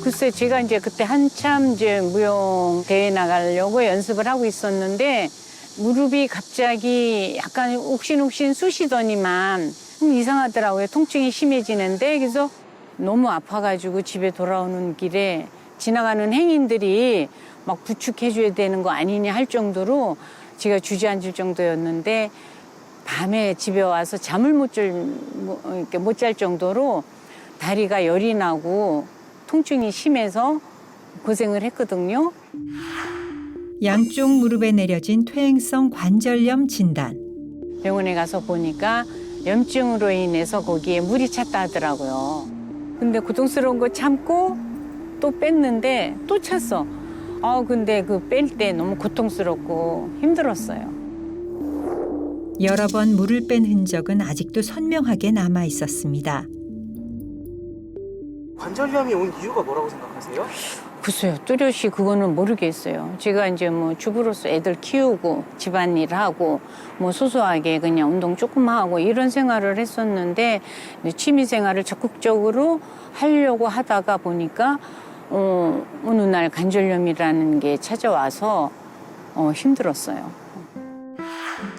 글쎄 제가 이제 그때 한참 이제 무용 대회 나가려고 연습을 하고 있었는데 무릎이 갑자기 약간 욱신욱신 쑤시더니만 이상하더라고요. 통증이 심해지는데 그래서 너무 아파가지고 집에 돌아오는 길에 지나가는 행인들이 막 부축해줘야 되는 거 아니냐 할 정도로 제가 주저앉을 정도였는데 밤에 집에 와서 잠을 못 잘 정도로 다리가 열이 나고 통증이 심해서 고생을 했거든요. 양쪽 무릎에 내려진 퇴행성 관절염 진단. 병원에 가서 보니까 염증으로 인해서 거기에 물이 찼다 하더라고요. 근데 고통스러운 거 참고 또 뺐는데 또 찼어. 근데 그 뺄 때 너무 고통스럽고 힘들었어요. 여러 번 물을 뺀 흔적은 아직도 선명하게 남아 있었습니다. 관절염이 온 이유가 뭐라고 생각하세요? 글쎄요, 뚜렷이 그거는 모르겠어요. 제가 이제 뭐 주부로서 애들 키우고 집안일 하고 뭐 소소하게 그냥 운동 조금 하고 이런 생활을 했었는데 취미 생활을 적극적으로 하려고 하다가 보니까 어느 날 관절염이라는 게 찾아와서 힘들었어요.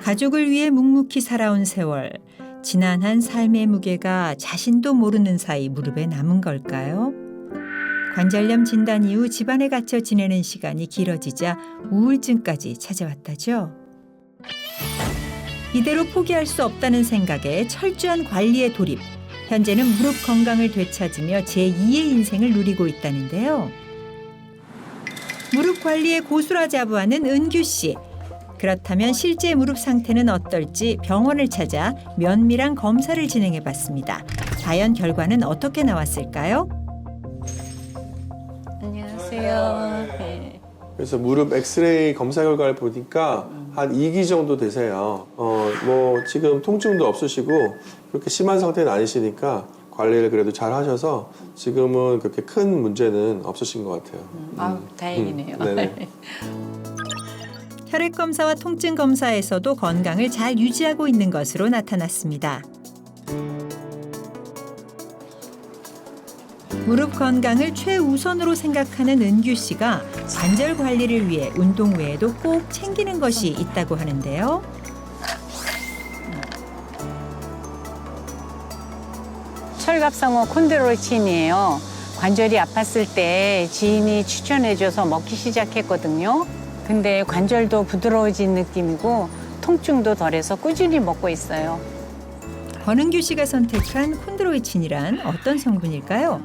가족을 위해 묵묵히 살아온 세월. 지난한 삶의 무게가 자신도 모르는 사이 무릎에 남은 걸까요? 관절염 진단 이후 집안에 갇혀 지내는 시간이 길어지자 우울증까지 찾아왔다죠. 이대로 포기할 수 없다는 생각에 철저한 관리에 돌입. 현재는 무릎 건강을 되찾으며 제2의 인생을 누리고 있다는데요. 무릎 관리에 고수라자부하는 은규 씨. 그렇다면 실제 무릎 상태는 어떨지 병원을 찾아 면밀한 검사를 진행해봤습니다. 과연 결과는 어떻게 나왔을까요? 안녕하세요. 네. 그래서 무릎 엑스레이 검사 결과를 보니까 한 2기 정도 되세요. 뭐 지금 통증도 없으시고 그렇게 심한 상태는 아니시니까 관리를 그래도 잘 하셔서 지금은 그렇게 큰 문제는 없으신 것 같아요. 다행이네요. 네네. 혈액 검사와 통증 검사에서도 건강을 잘 유지하고 있는 것으로 나타났습니다. 무릎 건강을 최우선으로 생각하는 은규 씨가 관절 관리를 위해 운동 외에도 꼭 챙기는 것이 있다고 하는데요. 철갑상어 콘드로이친이에요. 관절이 아팠을 때 지인이 추천해줘서 먹기 시작했거든요. 근데 관절도 부드러워진 느낌이고 통증도 덜해서 꾸준히 먹고 있어요. 권은규 씨가 선택한 콘드로이친이란 어떤 성분일까요?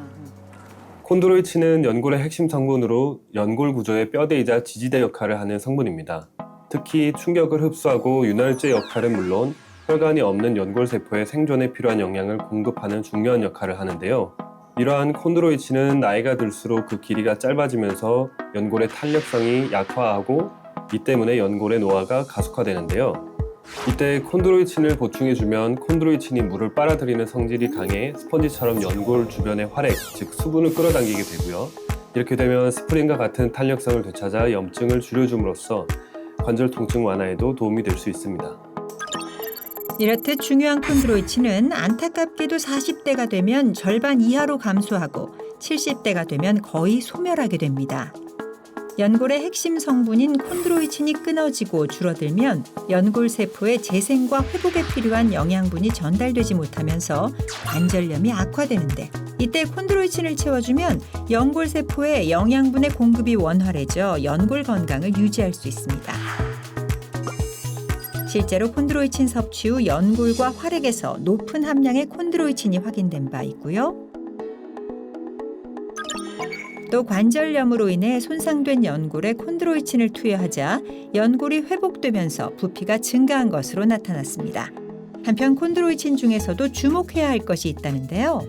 콘드로이친은 연골의 핵심 성분으로 연골 구조의 뼈대이자 지지대 역할을 하는 성분입니다. 특히 충격을 흡수하고 윤활제 역할은 물론 혈관이 없는 연골세포의 생존에 필요한 영양을 공급하는 중요한 역할을 하는데요. 이러한 콘드로이친은 나이가 들수록 그 길이가 짧아지면서 연골의 탄력성이 약화하고 이 때문에 연골의 노화가 가속화되는데요. 이때 콘드로이친을 보충해주면 콘드로이친이 물을 빨아들이는 성질이 강해 스펀지처럼 연골 주변의 활액, 즉 수분을 끌어당기게 되고요. 이렇게 되면 스프링과 같은 탄력성을 되찾아 염증을 줄여줌으로써 관절 통증 완화에도 도움이 될 수 있습니다. 이렇듯 중요한 콘드로이친은 안타깝게도 40대가 되면 절반 이하로 감소하고 70대가 되면 거의 소멸하게 됩니다. 연골의 핵심 성분인 콘드로이친이 끊어지고 줄어들면 연골 세포의 재생과 회복에 필요한 영양분이 전달되지 못하면서 관절염이 악화되는데 이때 콘드로이친을 채워주면 연골 세포의 영양분의 공급이 원활해져 연골 건강을 유지할 수 있습니다. 실제로 콘드로이친 섭취 후 연골과 활액에서 높은 함량의 콘드로이친이 확인된 바 있고요. 또 관절염으로 인해 손상된 연골에 콘드로이친을 투여하자 연골이 회복되면서 부피가 증가한 것으로 나타났습니다. 한편 콘드로이친 중에서도 주목해야 할 것이 있다는데요.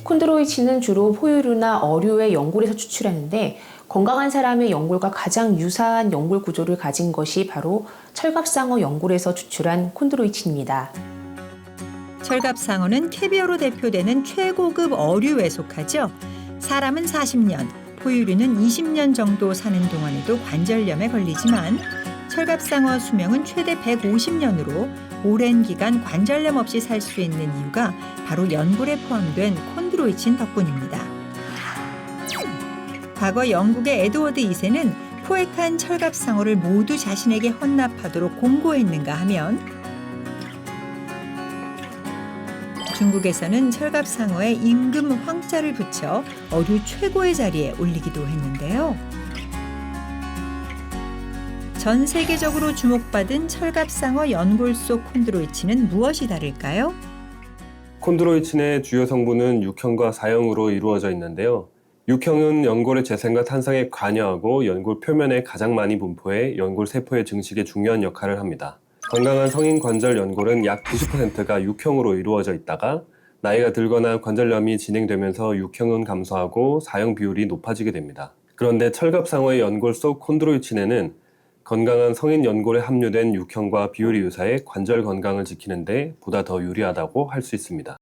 콘드로이친은 주로 포유류나 어류의 연골에서 추출하는데 건강한 사람의 연골과 가장 유사한 연골 구조를 가진 것이 바로 철갑상어 연골에서 추출한 콘드로이친입니다. 철갑상어는 캐비어로 대표되는 최고급 어류에 속하죠. 사람은 40년, 포유류는 20년 정도 사는 동안에도 관절염에 걸리지만 철갑상어 수명은 최대 150년으로 오랜 기간 관절염 없이 살 수 있는 이유가 바로 연골에 포함된 콘드로이친 덕분입니다. 과거 영국의 에드워드 2세는 포획한 철갑상어를 모두 자신에게 헌납하도록 공고했는가 하면 중국에서는 철갑상어에 임금 황자를 붙여 어류 최고의 자리에 올리기도 했는데요. 전 세계적으로 주목받은 철갑상어 연골 속 콘드로이친은 무엇이 다를까요? 콘드로이친의 주요 성분은 육형과 사형으로 이루어져 있는데요. 육형은 연골의 재생과 탄생에 관여하고 연골 표면에 가장 많이 분포해 연골 세포의 증식에 중요한 역할을 합니다. 건강한 성인 관절 연골은 약 90%가 육형으로 이루어져 있다가 나이가 들거나 관절염이 진행되면서 육형은 감소하고 사형 비율이 높아지게 됩니다. 그런데 철갑상어의 연골 속 콘드로이친에는 건강한 성인 연골에 함유된 육형과 비율이 유사해 관절 건강을 지키는 데 보다 더 유리하다고 할 수 있습니다.